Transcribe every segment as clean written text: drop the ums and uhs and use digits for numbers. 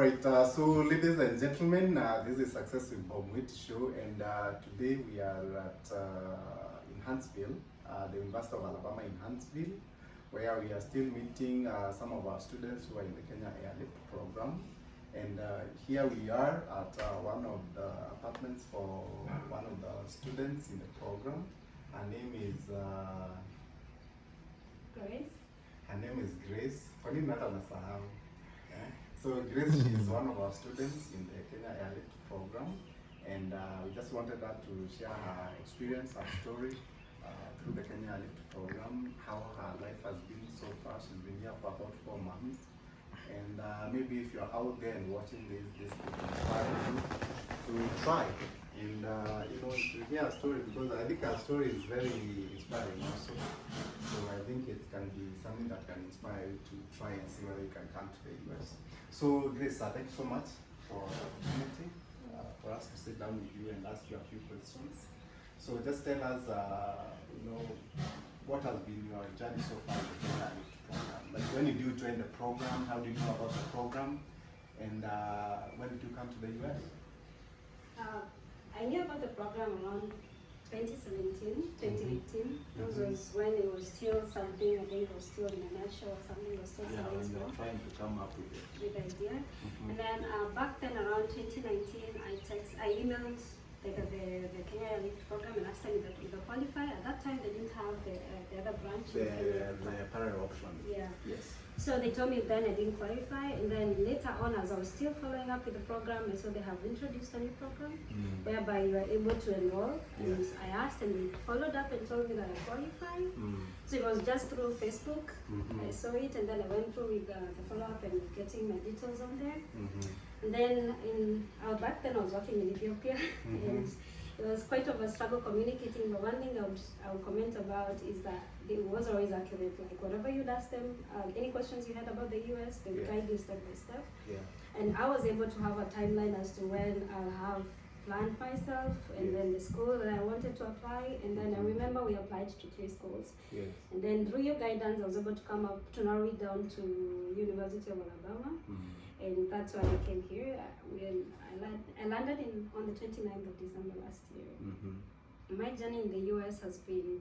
Alright, so ladies and gentlemen, this is Success with Bob Mwiti show, and today we are at in Huntsville, the University of Alabama in Huntsville, where we are still meeting some of our students who are in the Kenya Airlift program. And here we are at one of the apartments for one of the students in the program. Her name is Grace. Her name is Grace. Kwa nini hata nasahau? So Grace is one of our students in the Kenya Airlift program, and we just wanted her to share her experience, her story through the Kenya Airlift program, how her life has been so far. She's been here for about 4 months, and maybe if you're out there and watching this will inspire you to try and to hear a story, because I think our story is very inspiring also. So I think it can be something that can inspire you to try and see whether you can come to the US. So Grace, thank you so much for the opportunity for us to sit down with you and ask you a few questions. So just tell us, what has been your journey so far in the Kenya Airlift program? Like, when did you join the program? How did you know about the program? And when did you come to the US? I knew about the program around 2017, 2018. That was when it was still something, I think it was still in a nutshell or something, it was still Yeah, when something you're small. trying to come up with it. With the idea. And then back then around 2019, I emailed the Kenya Airlift program and asked them if I qualify. At that time they didn't have the other branch. The parallel option. Yeah. Yes. So they told me then I didn't qualify, and then later on, as I was still following up with the program, and so they have introduced a new program whereby you are able to enroll. And I asked, and they followed up and told me that I qualified. So it was just through Facebook. I saw it, and then I went through with the follow-up and getting my details on there. And then back then I was working in Ethiopia, and it was quite of a struggle communicating. But one thing I would comment about is that it was always accurate. Like whatever you'd ask them, any questions you had about the US, they would guide you step by step. Yeah. And I was able to have a timeline as to when I'll have planned myself, and then the school that I wanted to apply. And then I remember we applied to 3 schools. Yes. And then through your guidance, I was able to come up to narrow it down to University of Alabama. And that's why I came here. When I landed on the 29th of December last year. My journey in the US has been,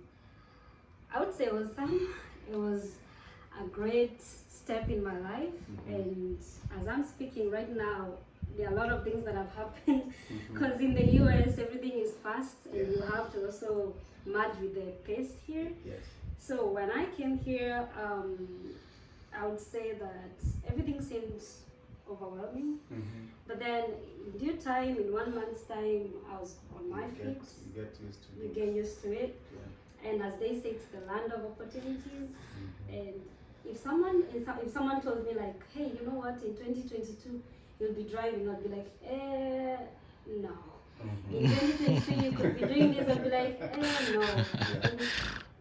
I would say, awesome. It was a great step in my life. And as I'm speaking right now, there are a lot of things that have happened, because in the US everything is fast, and you have to also merge with the pace here. Yes. So when I came here, I would say that everything seemed overwhelming. But then in due time, in 1 month's time, I was on my feet. You get used to it. You get used to it. Yeah. And as they say, it's the land of opportunities. And if someone told me like, hey, you know what, in 2022 you'll be driving, I'd be like, no. In 2023 you could be doing this, I'd be like, no.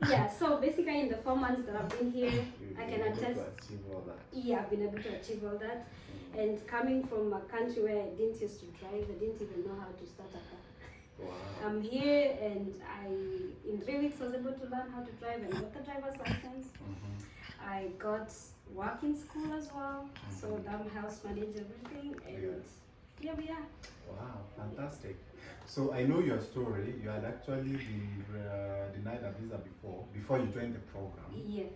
Yeah, so basically in the 4 months that I've been here, I can attest. Yeah, I've been able to achieve all that. And coming from a country where I didn't used to drive, I didn't even know how to start a car. Wow. I'm here, and in 3 weeks I was able to learn how to drive and got the driver's license. I got work in school as well, so that helps manage everything, and here we are. Wow, fantastic. So I know your story. You had actually been denied a visa before you joined the program. Yes.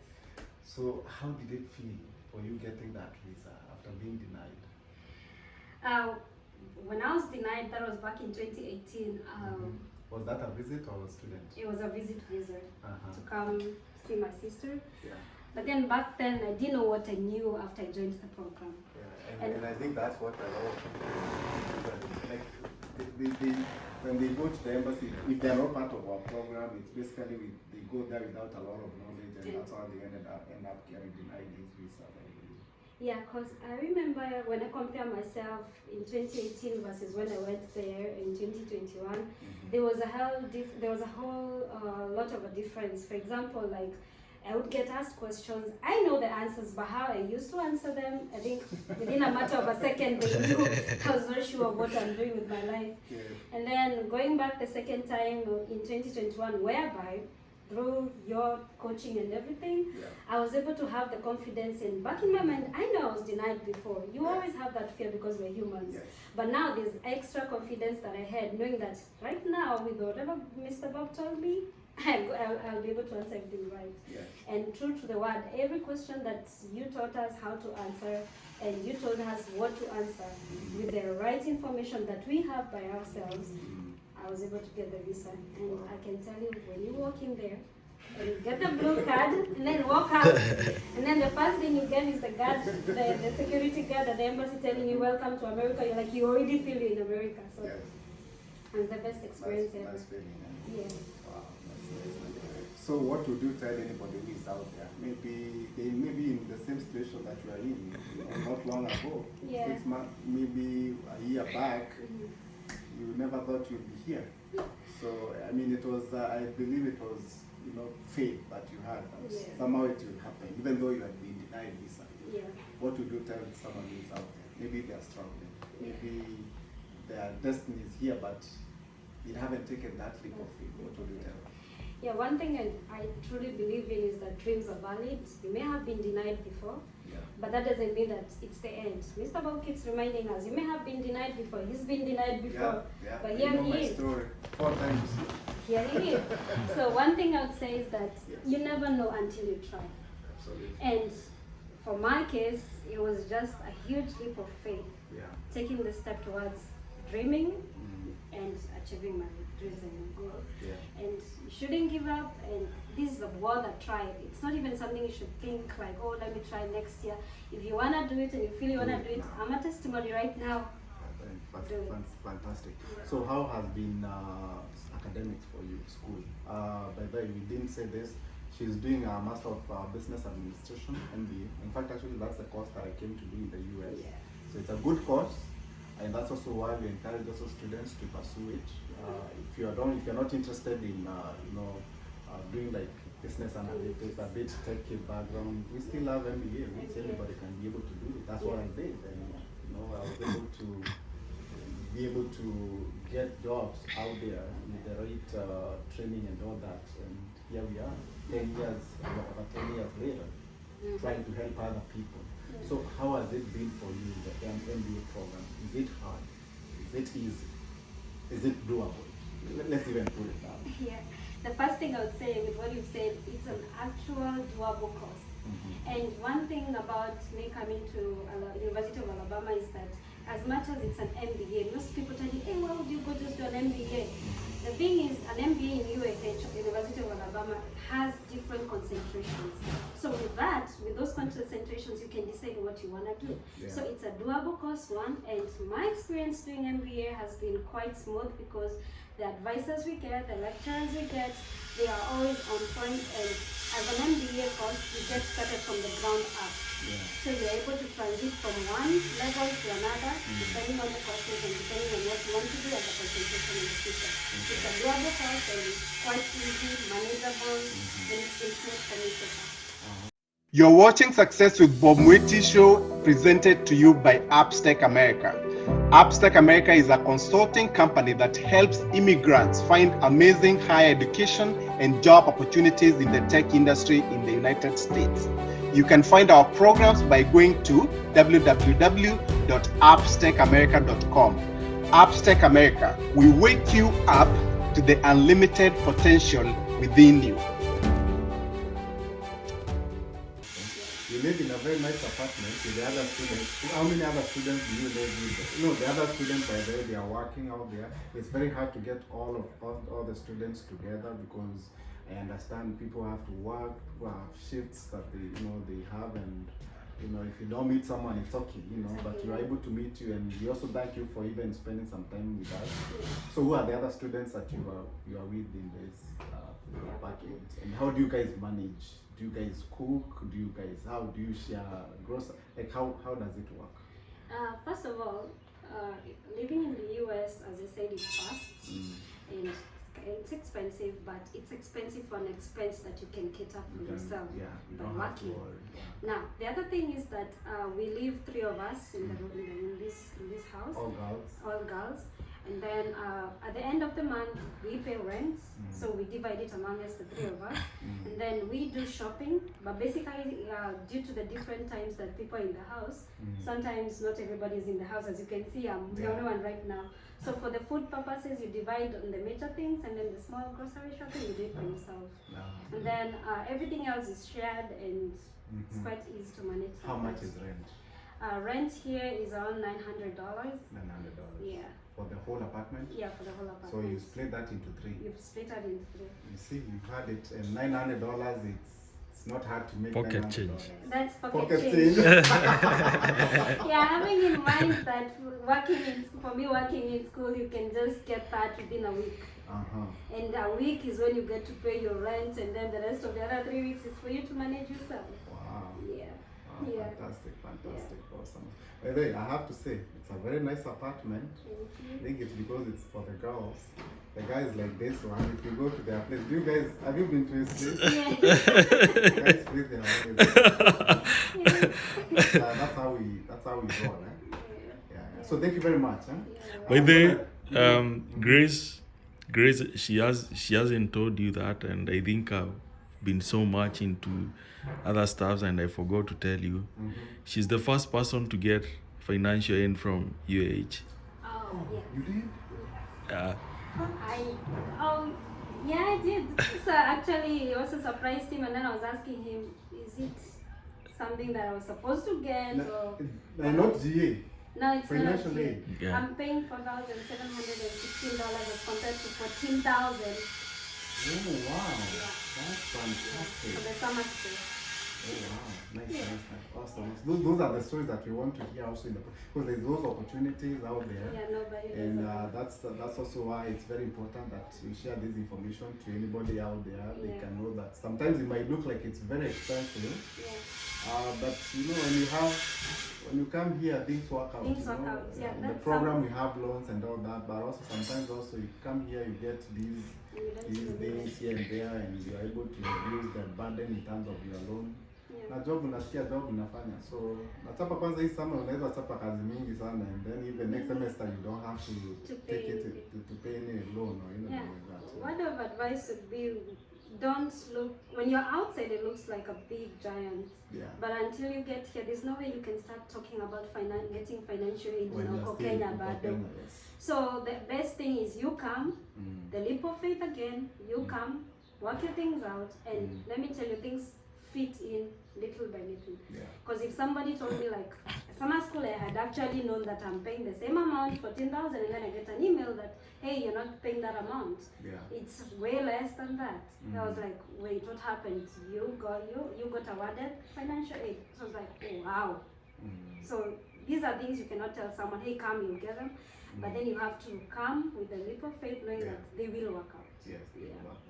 So how did it feel for you getting that visa after being denied? When I was denied, that was back in 2018. Was that a visit or a student? It was a visit visa to come see my sister. Yeah. But then back then, I didn't know what I knew after I joined the program. Yeah, and I think that's what a lot of people do. Like, when they go to the embassy, if they are not part of our program, it's basically they go there without a lot of knowledge, and that's how they end up getting denied this visa. Yeah, because I remember when I compare myself in 2018 versus when I went there in 2021, there was a whole lot of a difference. For example, like, I would get asked questions. I know the answers, but how I used to answer them, I think within a matter of a second, they knew I was very sure of what I'm doing with my life. And then going back the second time in 2021, whereby through your coaching and everything, Yeah. I was able to have the confidence in back in my mind. I know I was denied before. You always have that fear because we're humans. Yes. But now there's extra confidence that I had, knowing that right now, with whatever Mr. Bob told me, I'll be able to answer everything right. Yes. And true to the word, every question that you taught us how to answer, and you told us what to answer, with the right information that we have by ourselves, I was able to get the visa. And I can tell you, when you walk in there, and you get the blue card, and then walk out, and then the first thing you get is the guard, the security guard at the embassy telling you, welcome to America. You're like, you already feel you're in America. So Yes. it's the best experience ever. Nice feeling. Yes. Wow, that's nice. So what would you tell anybody who is out there? Maybe they may be in the same situation that you are in, not long ago. Yeah. 6 months, maybe a year back, you never thought you'd be here. So, I mean, it was, I believe it was, faith that you had. That Yeah. somehow it will happen, even though you had been denied visa. Yeah. What would you tell someone who is out there? Maybe they are struggling. Maybe their destiny is here, but they haven't taken that leap of faith. What would you tell them? Yeah, one thing I truly believe in is that dreams are valid. You may have been denied before, Yeah. but that doesn't mean that it's the end. Mr. Bob keeps reminding us, you may have been denied before, he's been denied before, Yeah, but I here know he my is. story 4 times. Here he is. So one thing I would say is that Yes. you never know until you try. Absolutely. And for my case, it was just a huge leap of faith, Yeah. taking the step towards dreaming Mm. and achieving my dreams and goals. Yeah. And you shouldn't give up, and this is a world that try. It's not even something you should think like, oh, let me try next year. If you wanna do it and you feel you wanna do it, I'm a testimony right now. Fantastic. Yeah. So how has been academics for you, school? By the way, we didn't say this. She's doing a Master of Business Administration, MBA. In fact, actually, that's the course that I came to do in the US. Yeah. So it's a good course, and that's also why we encourage also students to pursue it. If you're not interested in doing like business analytics, a bit techy background, we still have MBA, which anybody can be able to do. That's what I did, and I was able to be able to get jobs out there with the right training and all that. And here we are, 10 years, about 10 years later, trying to help other people. So how has it been for you, the MBA program? Is it hard? Is it easy? Is it doable? Let's even put it down. Yeah. The first thing I would say with what you've said, it's an actual doable course. And one thing about me coming to University of Alabama is that as much as it's an MBA, most people tell you, hey, why would you go just do an MBA? The thing is, an MBA in UAH, University of Alabama, has different concentrations. So with that, with those concentrations, you can decide what you want to do. Yeah. So it's a doable course, one, and my experience doing MBA has been quite smooth because the advisors we get, the lecturers we get, they are always on point, and as an MBA course, you get started from the ground up. Yeah. So you're able to transit from one level to another, depending on the courses and depending on what you want to do as a concentration in the future. It's a doable course and it's quite easy, manageable, and it's been smooth for me so far. You're watching Success with Bob Mwiti Show, presented to you by Appstech America. Appstech America is a consulting company that helps immigrants find amazing higher education and job opportunities in the tech industry in the United States. You can find our programs by going to www.appstechamerica.com. Appstech America will wake you up to the unlimited potential within you. You live in a very nice apartment with the other students. How many other students do you live with? The other students, by the way, they are working out there. It's very hard to get all the students together because I understand people have to work, people have shifts that they have, and if you don't meet someone, it's okay, but you are able to meet you, and we also thank you for even spending some time with us. So who are the other students that you are with in this package, and how do you guys manage? Do you guys cook? How do you share groceries? Like how does it work? First of all, living in the US, as I said, is fast and it's expensive, but it's expensive for an expense that you can cater for yourself by working. Now, the other thing is that we live 3 of us in this house. All girls. All girls. And then at the end of the month, we pay rent, so we divide it among us, the three of us. And then we do shopping, but basically due to the different times that people are in the house, sometimes not everybody is in the house. As you can see, I'm the only one right now. So for the food purposes, you divide on the major things, and then the small grocery shopping, you do it by yourself. And then everything else is shared, and it's quite easy to manage. How much is rent? Rent here is around $900. $900. Yeah. For the whole apartment? Yeah, for the whole apartment. So you split that into three. You split that into three. You see, you've had it, and $900. It's not hard to make Pocket $900. change. That's Pocket change. change. Yeah, having in mind that for me working in school, you can just get that within a week. And a week is when you get to pay your rent, and then the rest of the other 3 weeks is for you to manage yourself. Wow. Yeah. Wow, Yeah. Fantastic, awesome. By the way, I have to say, it's a very nice apartment. I think it's because it's for the girls. The guys like this one, if you go to their place, have you been to his place? Yeah. The guys place, they are always that's how we go, right? Yeah. So thank you very much. By the way, Grace, she hasn't told you that, and I think I've been so much into other stuffs, and I forgot to tell you. She's the first person to get financial aid from UAH. Oh, yeah. You did? I did. So actually, it also surprised him, and then I was asking him, is it something that I was supposed to get? Or Not GA. No, it's Financial not. aid. Yeah. I'm paying $4,716 as compared to $14,000 Oh wow, that's fantastic. for the summer school. Oh wow, nice. Awesome. Those are the stories that we want to hear also because there's those opportunities out there. Yeah, nobody And knows. that's also why it's very important that you share this information to anybody out there. They Yeah. can know that sometimes it might look like it's very expensive, Yeah. but when you come here, things work out. Things work out, yeah, In the that's program we have loans and all that, but also sometimes you come here, you get these things here and there, and you are able to reduce the burden in terms of your loan. Na job unasikia job unafanya, so nachapa kwanza hii summer unaweza chapa kazi mingi sana, and then even next semester you don't have to take it to pay any loan or anything like that. Word of advice would be, don't look, when you're outside it looks like a big giant, but until you get here, there's no way you can start talking about getting financial aid in Kenya bado. So the best thing is you come, the leap of faith again, you come, work your things out, and let me tell you, things fit in little by little. Because if somebody told me like summer school, I had actually known that I'm paying the same amount, 14,000, and then I get an email that, hey, you're not paying that amount. It's way less than that. I was like, wait, what happened? You got awarded financial aid. So I was like, oh wow. So these are things you cannot tell someone, hey, come, you'll get them. But then you have to come with a leap of faith, knowing that they will work out. Yes, they will work out.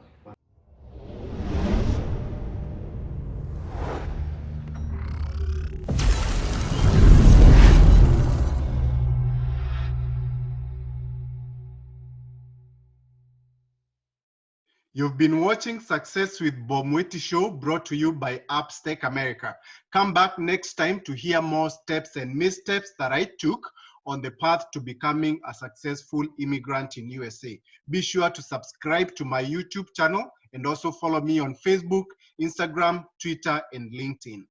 You've been watching Success with Bob Mwiti Show, brought to you by Upstack America. Come back next time to hear more steps and missteps that I took on the path to becoming a successful immigrant in USA. Be sure to subscribe to my YouTube channel and also follow me on Facebook, Instagram, Twitter, and LinkedIn.